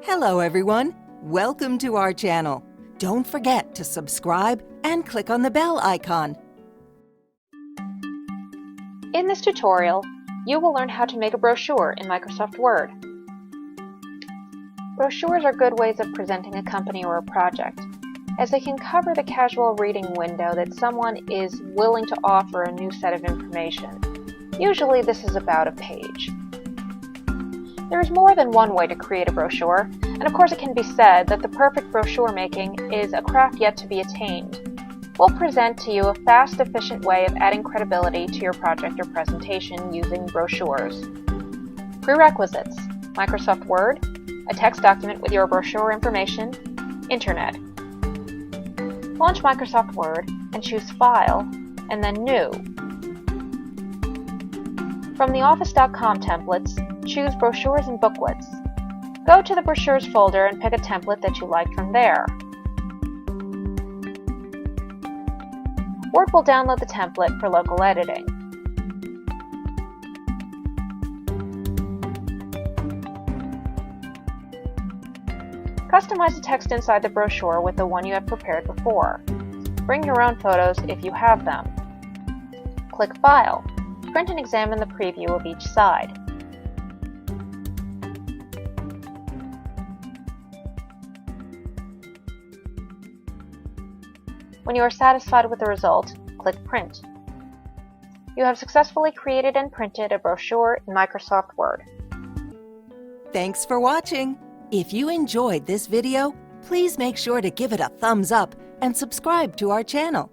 Hello everyone, welcome to our channel. Don't forget to subscribe and click on the bell icon. In this tutorial, you will learn how to make a brochure in Microsoft Word. Brochures are good ways of presenting a company or a project, as they can cover the casual reading window that someone is willing to offer a new set of information. Usually this is about a page. There is more than one way to create a brochure, and of course it can be said that the perfect brochure making is a craft yet to be attained. We'll present to you a fast, efficient way of adding credibility to your project or presentation using brochures. Prerequisites: Microsoft Word, a text document with your brochure information, Internet. Launch Microsoft Word and choose File, and then New. From the Office.com templates, choose Brochures and Booklets. Go to the Brochures folder and pick a template that you like from there. Word will download the template for local editing. Customize the text inside the brochure with the one you have prepared before. Bring your own photos if you have them. Click File. Print and examine the preview of each side. When you are satisfied with the result, click Print. You have successfully created and printed a brochure in Microsoft Word. Thanks for watching. If you enjoyed this video, please make sure to give it a thumbs up and subscribe to our channel.